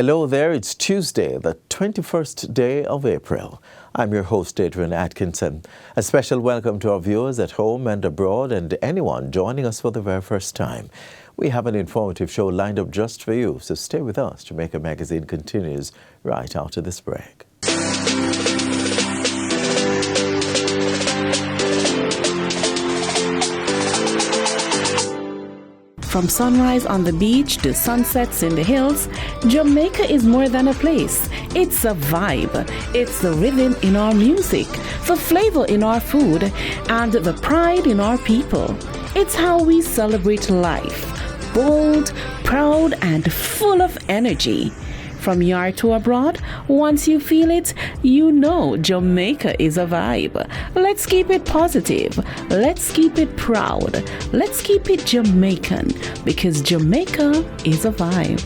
Hello there, it's Tuesday, the 21st day of April. I'm your host, Adrian Atkinson. A special welcome to our viewers at home and abroad and anyone joining us for the very first time. We have an informative show lined up just for you, so stay with us. Jamaica Magazine continues right after this break. From sunrise on the beach to sunsets in the hills, Jamaica is more than a place. It's a vibe. It's the rhythm in our music, the flavor in our food, and the pride in our people. It's how we celebrate life. Bold, proud, and full of energy. From yard to abroad, once you feel it, you know Jamaica is a vibe. Let's keep it positive. Let's keep it proud. Let's keep it Jamaican, because Jamaica is a vibe.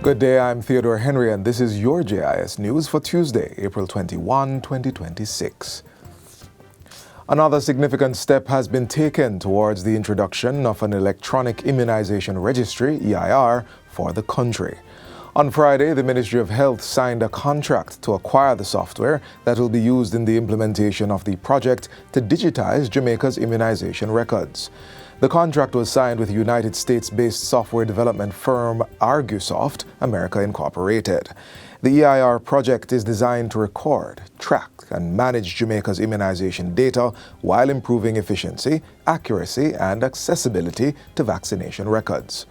Good day, I'm Theodore Henry, and this is your JIS News for Tuesday, April 21, 2026. Another significant step has been taken towards the introduction of an electronic immunization registry, EIR, for the country. On Friday, the Ministry of Health signed a contract to acquire the software that will be used in the implementation of the project to digitize Jamaica's immunization records. The contract was signed with United States-based software development firm Argusoft, America Incorporated. The EIR project is designed to record, track, and manage Jamaica's immunization data while improving efficiency, accuracy, and accessibility to vaccination records.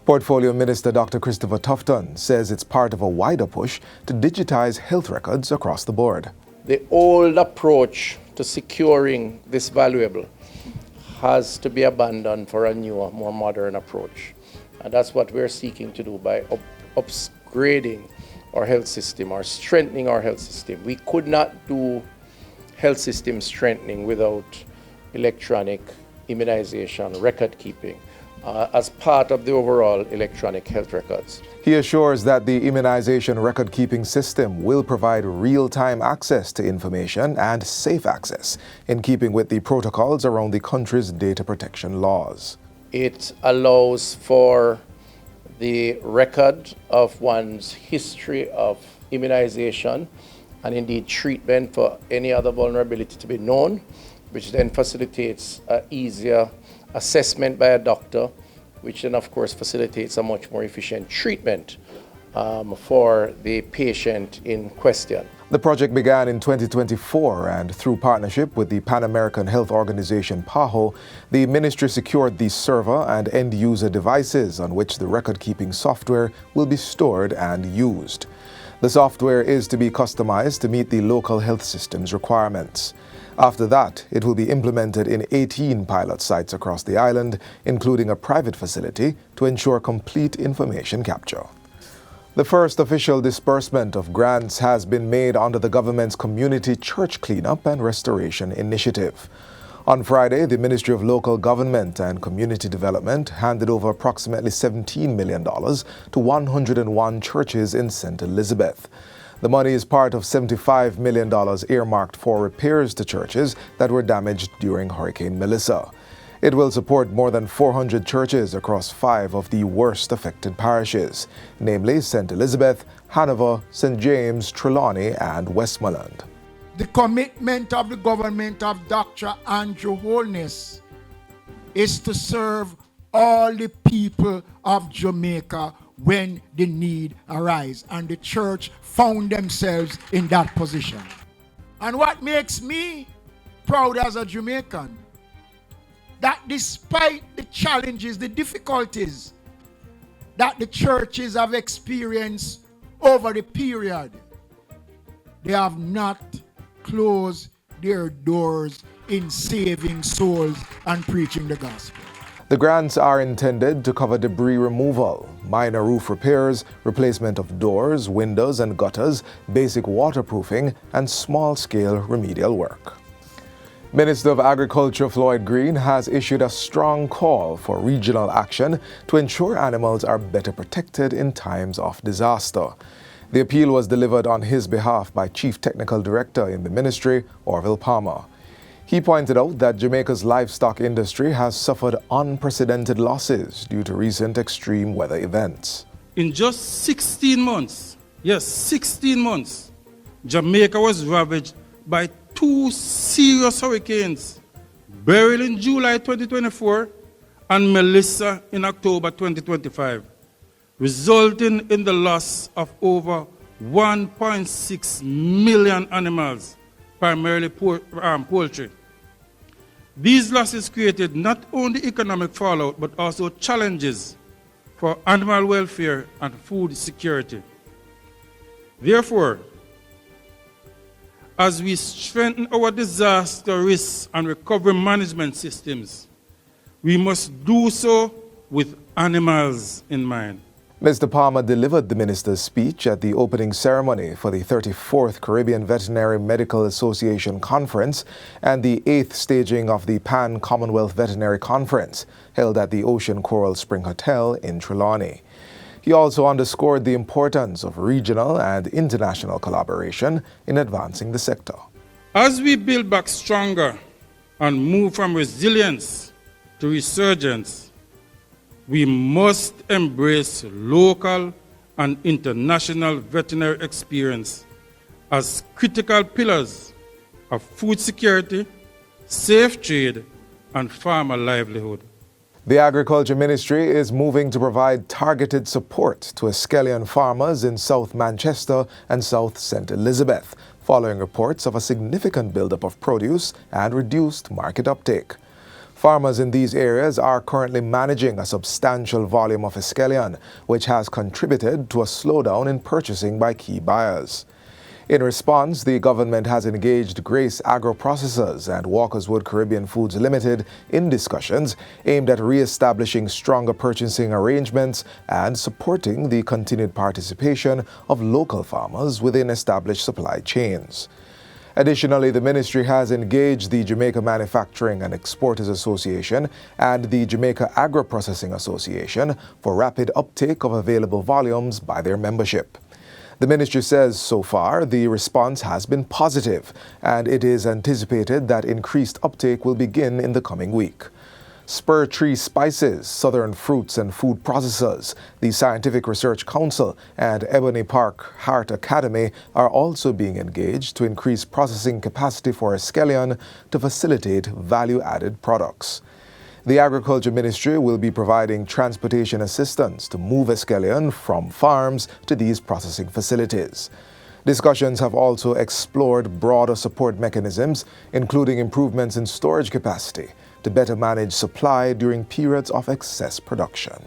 Portfolio Minister Dr. Christopher Tufton says it's part of a wider push to digitize health records across the board. The old approach to securing this valuable has to be abandoned for a newer, more modern approach. And that's what we're seeking to do by upgrading our health system or strengthening our health system. We could not do health system strengthening without electronic immunization record keeping as part of the overall electronic health records. He assures that the immunization record-keeping system will provide real-time access to information and safe access in keeping with the protocols around the country's data protection laws. It allows for the record of one's history of immunization and indeed treatment for any other vulnerability to be known, which then facilitates an easier assessment by a doctor, which then of course facilitates a much more efficient treatment for the patient in question. The project began in 2024, and through partnership with the Pan-American Health Organization PAHO, the ministry secured the server and end-user devices on which the record-keeping software will be stored and used. The software is to be customized to meet the local health system's requirements. After that, it will be implemented in 18 pilot sites across the island, including a private facility, to ensure complete information capture. The first official disbursement of grants has been made under the government's Community Church Cleanup and Restoration Initiative. On Friday, the Ministry of Local Government and Community Development handed over approximately $17 million to 101 churches in St. Elizabeth. The money is part of $75 million earmarked for repairs to churches that were damaged during Hurricane Melissa. It will support more than 400 churches across 5 of the worst affected parishes, namely St. Elizabeth, Hanover, St. James, Trelawney, and Westmoreland. The commitment of the government of Dr. Andrew Holness is to serve all the people of Jamaica when the need arises, and the church found themselves in that position. And what makes me proud as a Jamaican, that despite the challenges, the difficulties that the churches have experienced over the period, they have not closed their doors in saving souls and preaching the gospel. The grants are intended to cover debris removal, minor roof repairs, replacement of doors, windows and gutters, basic waterproofing, and small-scale remedial work. Minister of Agriculture Floyd Green has issued a strong call for regional action to ensure animals are better protected in times of disaster. The appeal was delivered on his behalf by Chief Technical Director in the ministry, Orville Palmer. He pointed out that Jamaica's livestock industry has suffered unprecedented losses due to recent extreme weather events. In just 16 months, yes, 16 months, Jamaica was ravaged by 2 serious hurricanes, Beryl in July 2024 and Melissa in October 2025, resulting in the loss of over 1.6 million animals, primarily poultry. These losses created not only economic fallout, but also challenges for animal welfare and food security. Therefore, as we strengthen our disaster risk and recovery management systems, we must do so with animals in mind. Mr. Palmer delivered the minister's speech at the opening ceremony for the 34th Caribbean Veterinary Medical Association Conference and the 8th staging of the Pan-Commonwealth Veterinary Conference, held at the Ocean Coral Spring Hotel in Trelawney. He also underscored the importance of regional and international collaboration in advancing the sector. As we build back stronger and move from resilience to resurgence, we must embrace local and international veterinary experience as critical pillars of food security, safe trade, and farmer livelihood. The Agriculture Ministry is moving to provide targeted support to Escallion farmers in South Manchester and South St. Elizabeth, following reports of a significant buildup of produce and reduced market uptake. Farmers in these areas are currently managing a substantial volume of Escallion, which has contributed to a slowdown in purchasing by key buyers. In response, the government has engaged Grace Agro-Processors and Walkerswood Caribbean Foods Limited in discussions aimed at re-establishing stronger purchasing arrangements and supporting the continued participation of local farmers within established supply chains. Additionally, the ministry has engaged the Jamaica Manufacturing and Exporters Association and the Jamaica Agro-Processing Association for rapid uptake of available volumes by their membership. The ministry says so far the response has been positive, and it is anticipated that increased uptake will begin in the coming week. Spur Tree Spices, Southern Fruits and Food Processors, the Scientific Research Council, and Ebony Park Heart Academy are also being engaged to increase processing capacity for Escallion to facilitate value-added products. The Agriculture Ministry will be providing transportation assistance to move Escallion from farms to these processing facilities. Discussions have also explored broader support mechanisms, including improvements in storage capacity, to better manage supply during periods of excess production.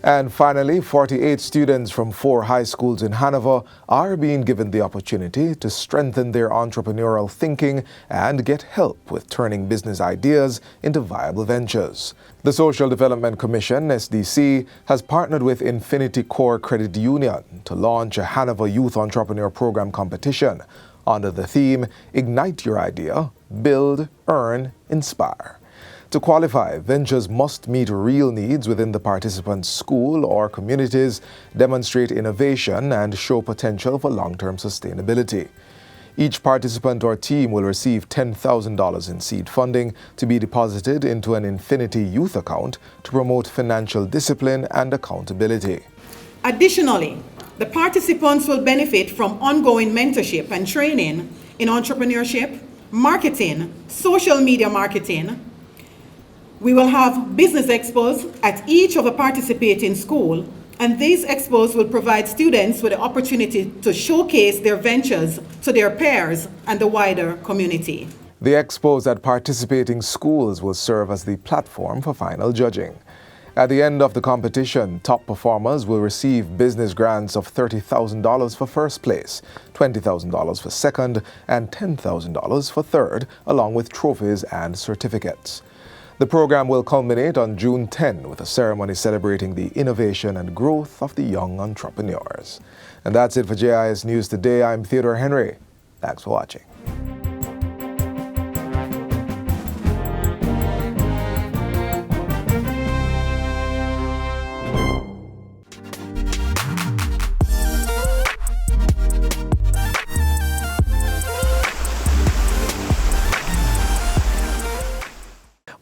And finally, 48 students from 4 high schools in Hanover are being given the opportunity to strengthen their entrepreneurial thinking and get help with turning business ideas into viable ventures. The Social Development Commission, SDC, has partnered with Infinity Core Credit Union to launch a Hanover Youth Entrepreneur Program competition under the theme, Ignite Your Idea, Build, Earn, Inspire. To qualify, ventures must meet real needs within the participant's school or communities, demonstrate innovation, and show potential for long-term sustainability. Each participant or team will receive $10,000 in seed funding to be deposited into an Infinity Youth account to promote financial discipline and accountability. Additionally, the participants will benefit from ongoing mentorship and training in entrepreneurship, marketing, social media marketing. We will have business expos at each of the participating schools, and these expos will provide students with the opportunity to showcase their ventures to their peers and the wider community. The expos at participating schools will serve as the platform for final judging. At the end of the competition, top performers will receive business grants of $30,000 for first place, $20,000 for second, and $10,000 for third, along with trophies and certificates. The program will culminate on June 10 with a ceremony celebrating the innovation and growth of the young entrepreneurs. And that's it for JIS News Today. I'm Theodore Henry. Thanks for watching.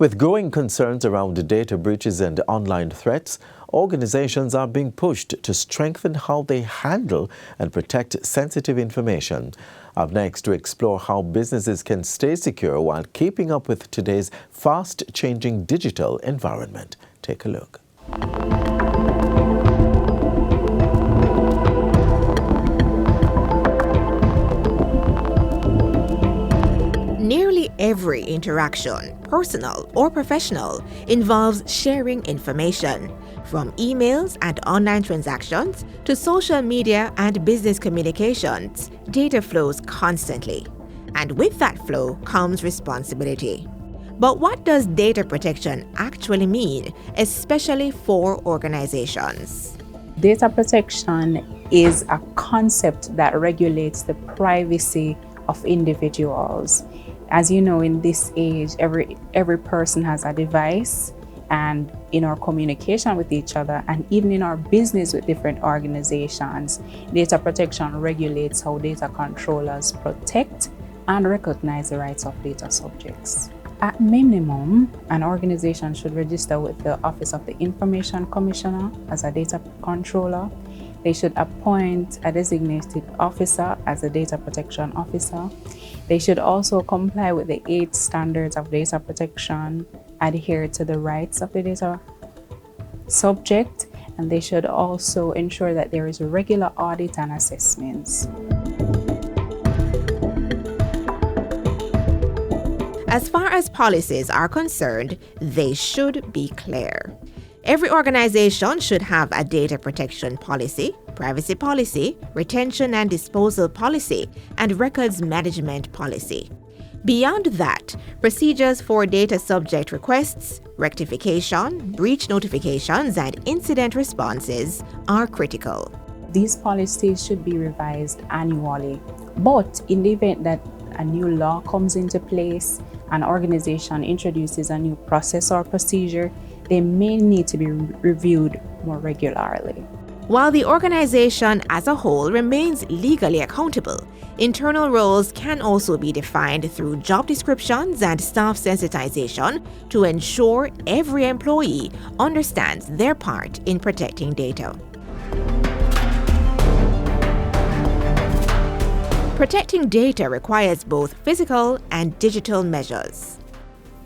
With growing concerns around data breaches and online threats, organizations are being pushed to strengthen how they handle and protect sensitive information. Up next, to explore how businesses can stay secure while keeping up with today's fast-changing digital environment. Take a look. Nearly every interaction, personal or professional, involves sharing information. From emails and online transactions to social media and business communications, data flows constantly. And with that flow comes responsibility. But what does data protection actually mean, especially for organizations? Data protection is a concept that regulates the privacy of individuals. As you know, in this age, every person has a device, and in our communication with each other, and even in our business with different organizations, data protection regulates how data controllers protect and recognize the rights of data subjects. At minimum, an organization should register with the Office of the Information Commissioner as a data controller. They should appoint a designated officer as a data protection officer. They should also comply with the 8 standards of data protection, adhere to the rights of the data subject, and they should also ensure that there is regular audit and assessments. As far as policies are concerned, they should be clear. Every organization should have a data protection policy, privacy policy, retention and disposal policy, and records management policy. Beyond that, procedures for data subject requests, rectification, breach notifications, and incident responses are critical. These policies should be revised annually, but in the event that a new law comes into place, an organization introduces a new process or procedure, they may need to be reviewed more regularly. While the organization as a whole remains legally accountable, internal roles can also be defined through job descriptions and staff sensitization to ensure every employee understands their part in protecting data. Protecting data requires both physical and digital measures.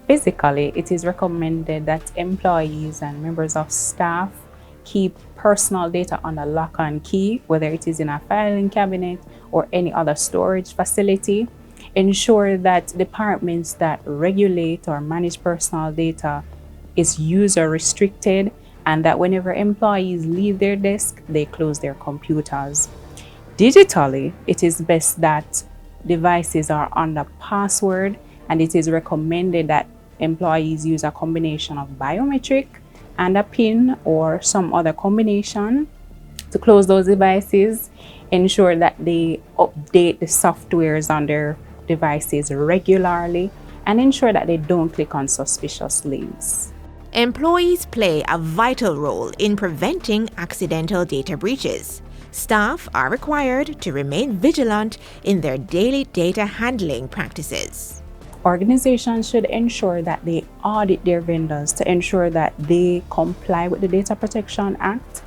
Physically, it is recommended that employees and members of staff keep personal data under lock and key, whether it is in a filing cabinet or any other storage facility. Ensure that departments that regulate or manage personal data is user restricted, and that whenever employees leave their desk, they close their computers. Digitally, it is best that devices are under password, and it is recommended that employees use a combination of biometric and a PIN or some other combination to close those devices. Ensure that they update the softwares on their devices regularly, and ensure that they don't click on suspicious links. Employees play a vital role in preventing accidental data breaches. Staff are required to remain vigilant in their daily data handling practices. Organizations should ensure that they audit their vendors to ensure that they comply with the Data Protection Act.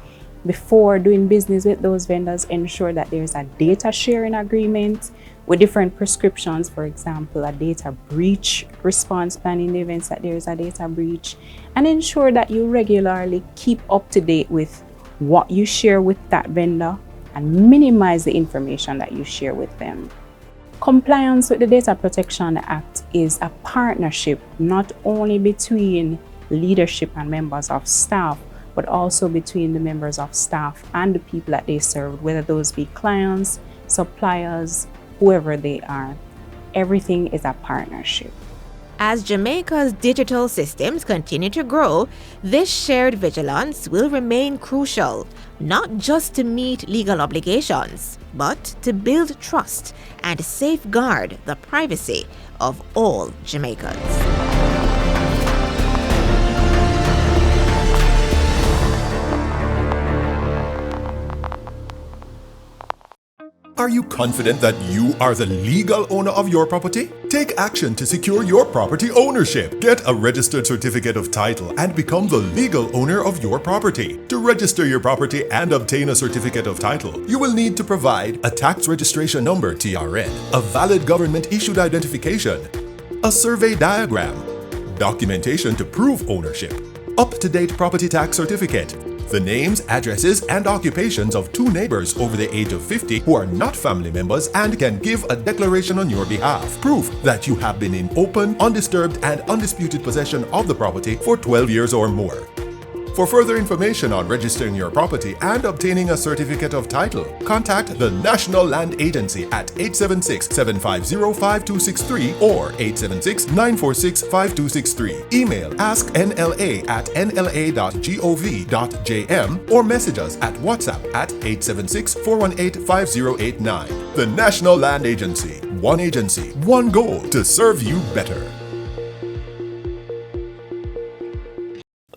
Before doing business with those vendors, ensure that there's a data sharing agreement with different prescriptions, for example, a data breach response plan in the events that there's a data breach, and ensure that you regularly keep up to date with what you share with that vendor and minimize the information that you share with them. Compliance with the Data Protection Act is a partnership not only between leadership and members of staff, but also between the members of staff and the people that they serve, whether those be clients, suppliers, whoever they are. Everything is a partnership. As Jamaica's digital systems continue to grow, this shared vigilance will remain crucial, not just to meet legal obligations, but to build trust and safeguard the privacy of all Jamaicans. Are you confident that you are the legal owner of your property? Take action to secure your property ownership. Get a registered certificate of title and become the legal owner of your property. To register your property and obtain a certificate of title, you will need to provide a tax registration number (TRN), a valid government-issued identification, a survey diagram, documentation to prove ownership, up-to-date property tax certificate, the names, addresses, and occupations of 2 neighbors over the age of 50 who are not family members and can give a declaration on your behalf. Proof that you have been in open, undisturbed, and undisputed possession of the property for 12 years or more. For further information on registering your property and obtaining a certificate of title, contact the National Land Agency at 876-750-5263 or 876-946-5263. Email asknla@nla.gov.jm or message us at WhatsApp at 876-418-5089. The National Land Agency. One agency, one goal to serve you better.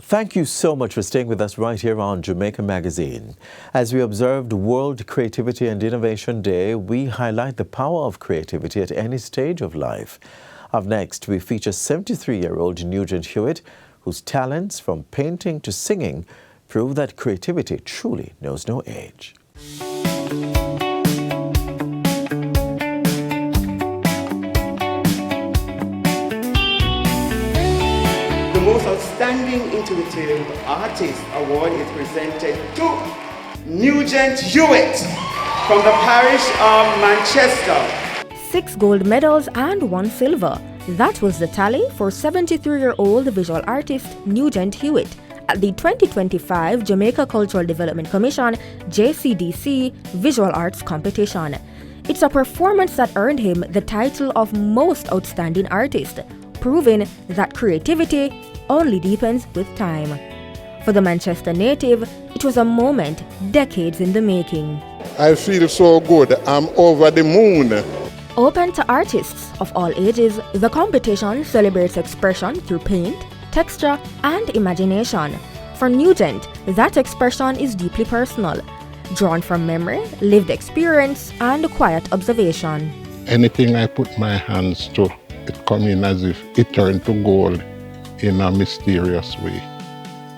Thank you so much for staying with us right here on Jamaica Magazine. As we observed World Creativity and Innovation Day, we highlight the power of creativity at any stage of life. Up next, we feature 73-year-old Nugent Hewitt, whose talents from painting to singing prove that creativity truly knows no age. The most outstanding intuitive artist award is presented to Nugent Hewitt from the parish of Manchester. 6 gold medals and 1 silver. That was the tally for 73-year-old visual artist Nugent Hewitt at the 2025 Jamaica Cultural Development Commission JCDC Visual Arts Competition. It's a performance that earned him the title of Most Outstanding Artist, proving that creativity only deepens with time. For the Manchester native, it was a moment decades in the making. I feel so good. I'm over the moon. Open to artists of all ages, the competition celebrates expression through paint, texture, and imagination. For Nugent, that expression is deeply personal, drawn from memory, lived experience, and quiet observation. Anything I put my hands to, it comes in as if it turned to gold in a mysterious way,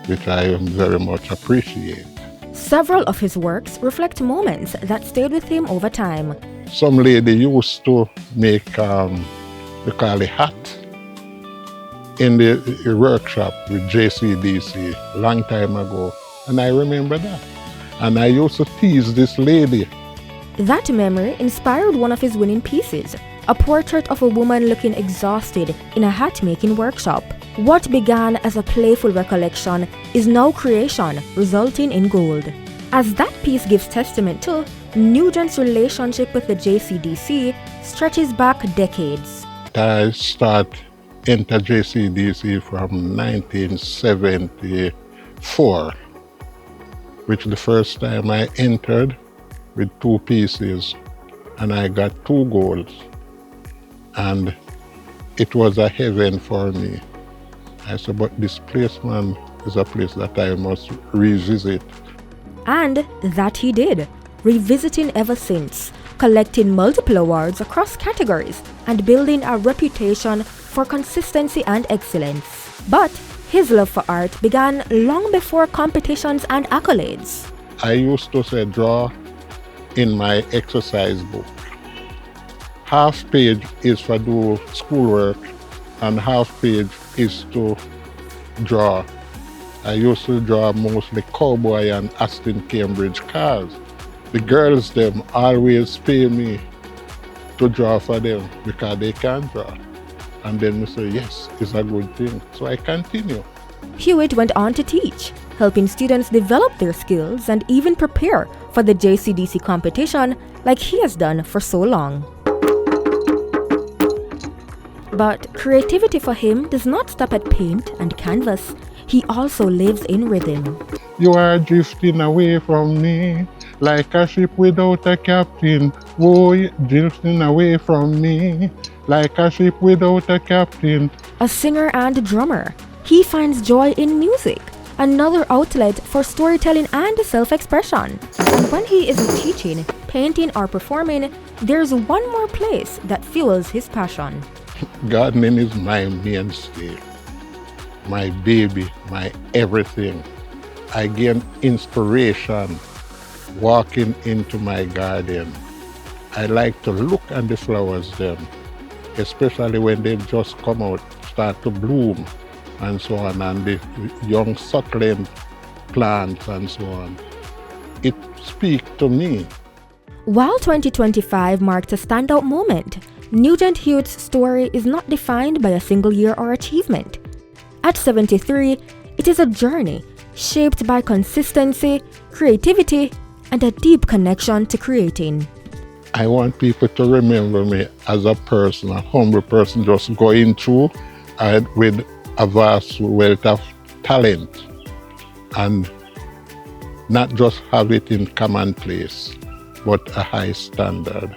which I very much appreciate. Several of his works reflect moments that stayed with him over time. Some lady used to make, they call it hat, in the workshop with JCDC a long time ago, and I remember that. And I used to tease this lady. That memory inspired one of his winning pieces, a portrait of a woman looking exhausted in a hat-making workshop. What began as a playful recollection is now creation, resulting in gold. As that piece gives testament to, Nugent's relationship with the JCDC stretches back decades. I enter JCDC from 1974, which the first time I entered with 2 pieces, and I got 2 golds. And it was a heaven for me. I said, but this place, man, is a place that I must revisit. And that he did, revisiting ever since, collecting multiple awards across categories, and building a reputation for consistency and excellence. But his love for art began long before competitions and accolades. I used to say, draw in my exercise book. Half page is for do schoolwork, and half page is to draw. I used to draw mostly cowboy and Aston Cambridge cars. The girls them always pay me to draw for them because they can't draw. And then we say, yes, it's a good thing. So I continue. Hewitt went on to teach, helping students develop their skills and even prepare for the JCDC competition like he has done for so long. But creativity for him does not stop at paint and canvas. He also lives in rhythm. You are drifting away from me like a ship without a captain. Oh, you're drifting away from me like a ship without a captain. A singer and drummer, he finds joy in music, another outlet for storytelling and self-expression. And when he isn't teaching, painting, or performing, there's one more place that fuels his passion. Gardening is my mainstay, my baby, my everything. I gain inspiration walking into my garden. I like to look at the flowers then, especially when they just come out, start to bloom and so on, and the young succulent plants and so on. It speaks to me. While 2025 marked a standout moment, Nugent Hewitt's story is not defined by a single year or achievement. At 73, it is a journey shaped by consistency, creativity, and a deep connection to creating. I want people to remember me as a person, a humble person just going through with a vast wealth of talent and not just have it in commonplace, but a high standard.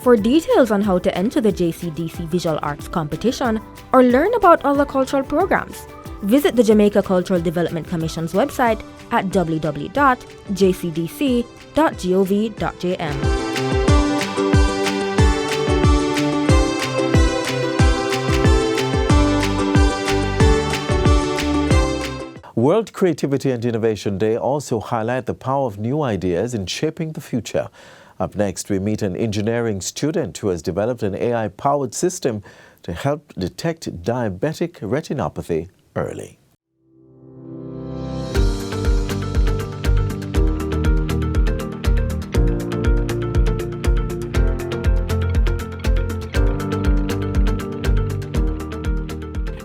For details on how to enter the JCDC Visual Arts Competition or learn about other cultural programs, visit the Jamaica Cultural Development Commission's website at www.jcdc.gov.jm. World Creativity and Innovation Day also highlight the power of new ideas in shaping the future. Up next, we meet an engineering student who has developed an AI-powered system to help detect diabetic retinopathy early.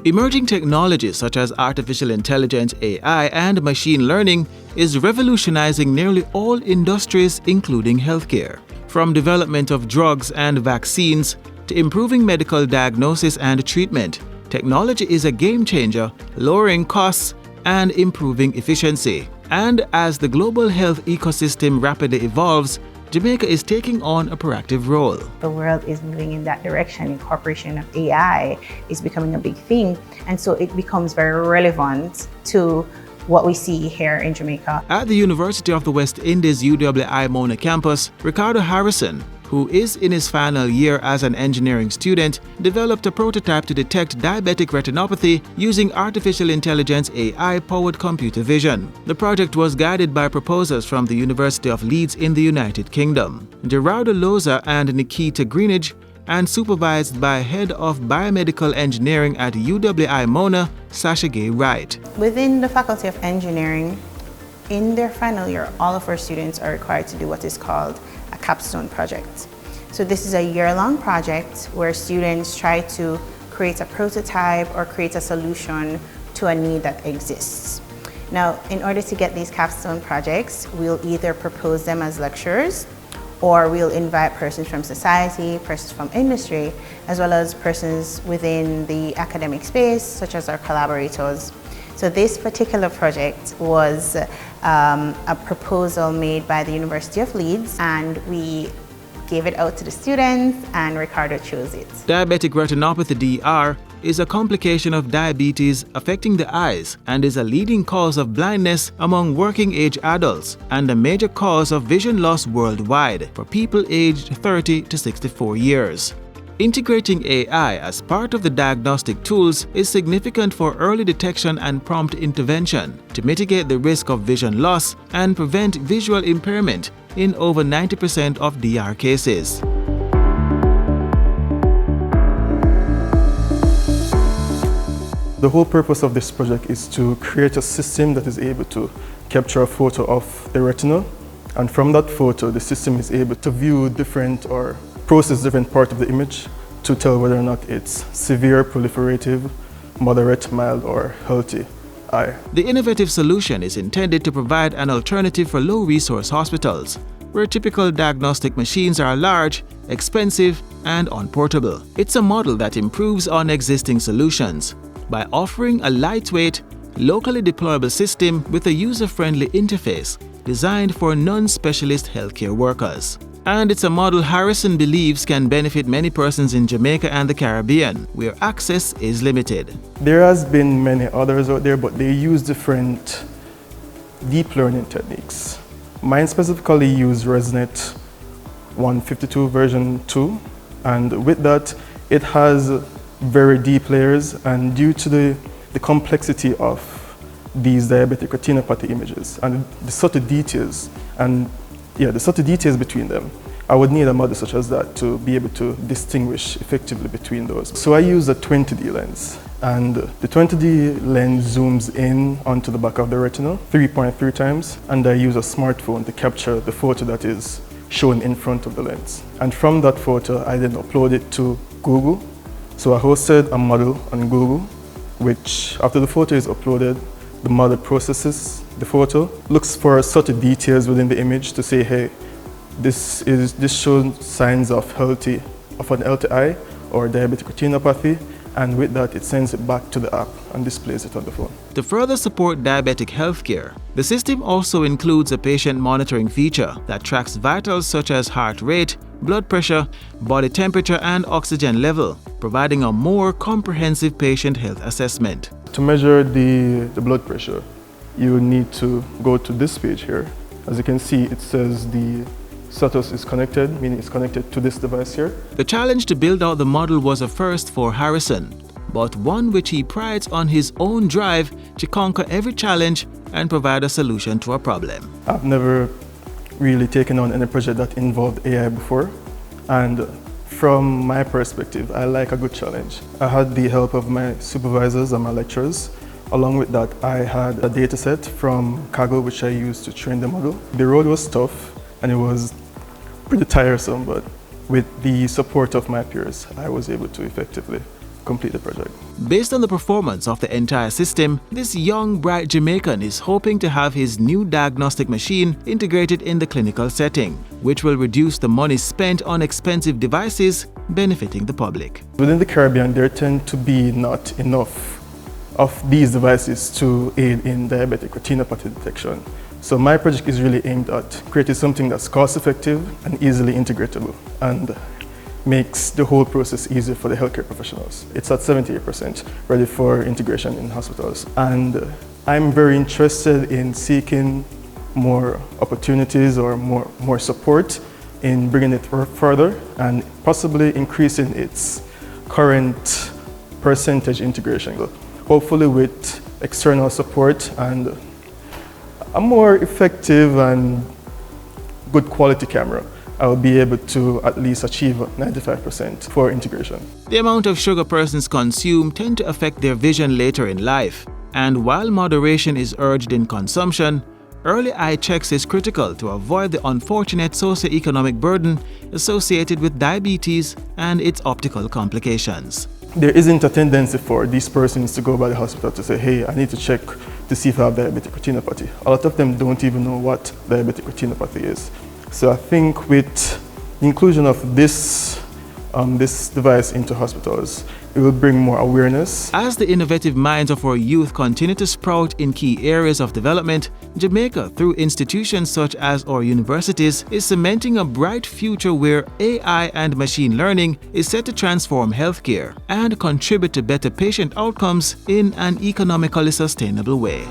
Emerging technologies such as artificial intelligence, AI, and machine learning is revolutionizing nearly all industries, including healthcare. From development of drugs and vaccines to improving medical diagnosis and treatment, technology is a game changer, lowering costs and improving efficiency. And as the global health ecosystem rapidly evolves, Jamaica is taking on a proactive role. The world is moving in that direction. Incorporation of AI is becoming a big thing, and so it becomes very relevant to what we see here in Jamaica. At the University of the West Indies UWI Mona campus, Ricardo Harrison, who is in his final year as an engineering student, developed a prototype to detect diabetic retinopathy using artificial intelligence AI-powered computer vision. The project was guided by proposers from the University of Leeds in the United Kingdom, Gerardo Loza and Nikita Greenidge, and supervised by Head of Biomedical Engineering at UWI Mona, Sasha Gay Wright. Within the Faculty of Engineering, in their final year, all of our students are required to do what is called a capstone project. So this is a year-long project where students try to create a prototype or create a solution to a need that exists. Now, in order to get these capstone projects, we'll either propose them as lectures, or we'll invite persons from society, persons from industry, as well as persons within the academic space, such as our collaborators. So this particular project was a proposal made by the University of Leeds, and we gave it out to the students, and Ricardo chose it. Diabetic retinopathy (DR) is a complication of diabetes affecting the eyes and is a leading cause of blindness among working-age adults and a major cause of vision loss worldwide for people aged 30 to 64 years. Integrating AI as part of the diagnostic tools is significant for early detection and prompt intervention to mitigate the risk of vision loss and prevent visual impairment in over 90% of DR cases. The whole purpose of this project is to create a system that is able to capture a photo of the retina, and from that photo the system is able to view different or process different parts of the image to tell whether or not it's severe, proliferative, moderate, mild, or healthy eye. The innovative solution is intended to provide an alternative for low-resource hospitals, where typical diagnostic machines are large, expensive, and unportable. It's a model that improves on existing solutions by offering a lightweight, locally deployable system with a user-friendly interface designed for non-specialist healthcare workers. And it's a model Harrison believes can benefit many persons in Jamaica and the Caribbean, where access is limited. There has been many others out there, but they use different deep learning techniques. Mine specifically use ResNet 152 version 2, and with that it has very deep layers, and due to the complexity of these diabetic retinopathy images and the subtle details between them, I would need a model such as that to be able to distinguish effectively between those. So I use a 20D lens, and the 20D lens zooms in onto the back of the retina 3.3 times, and I use a smartphone to capture the photo that is shown in front of the lens. And from that photo, I then upload it to Google. So I hosted a model on Google, which after the photo is uploaded, the model processes the photo, looks for subtle details within the image to say, hey, this shows signs of an LTI or diabetic retinopathy, and with that it sends it back to the app and displays it on the phone. To further support diabetic healthcare, the system also includes a patient monitoring feature that tracks vitals such as heart rate, blood pressure, body temperature, and oxygen level, providing a more comprehensive patient health assessment. To measure the blood pressure, you need to go to this page here. As you can see, it says the status is connected, meaning it's connected to this device here. The challenge to build out the model was a first for Harrison, but one which he prides on his own drive to conquer every challenge and provide a solution to a problem. I've never really taken on any project that involved AI before, and from my perspective, I like a good challenge. I had the help of my supervisors and my lecturers. Along with that, I had a data set from Kaggle which I used to train the model. The road was tough and it was pretty tiresome, but with the support of my peers, I was able to effectively complete the project. Based on the performance of the entire system, this young, bright Jamaican is hoping to have his new diagnostic machine integrated in the clinical setting, which will reduce the money spent on expensive devices, benefiting the public. Within the Caribbean, there tend to be not enough of these devices to aid in diabetic retinopathy detection. So my project is really aimed at creating something that's cost-effective and easily integratable, and makes the whole process easier for the healthcare professionals. It's at 78% ready for integration in hospitals. And I'm very interested in seeking more opportunities or more support in bringing it further and possibly increasing its current percentage integration. Hopefully with external support and a more effective and good quality camera, I will be able to at least achieve 95% for integration. The amount of sugar persons consume tend to affect their vision later in life, and while moderation is urged in consumption, early eye checks is critical to avoid the unfortunate socioeconomic burden associated with diabetes and its optical complications. There isn't a tendency for these persons to go by the hospital to say, hey, I need to check to see if I have diabetic retinopathy. A lot of them don't even know what diabetic retinopathy is. So I think with the inclusion of this device into hospitals, it will bring more awareness. As the innovative minds of our youth continue to sprout in key areas of development, Jamaica, through institutions such as our universities, is cementing a bright future where AI and machine learning is set to transform healthcare and contribute to better patient outcomes in an economically sustainable way.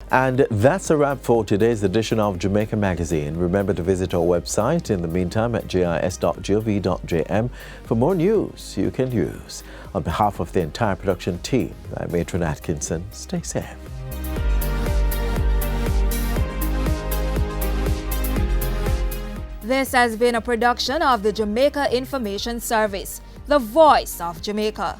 And that's a wrap for today's edition of Jamaica Magazine. Remember to visit our website in the meantime at jis.gov.jm for more news you can use. On behalf of the entire production team, I'm Matron Atkinson. Stay safe. This has been a production of the Jamaica Information Service, the voice of Jamaica.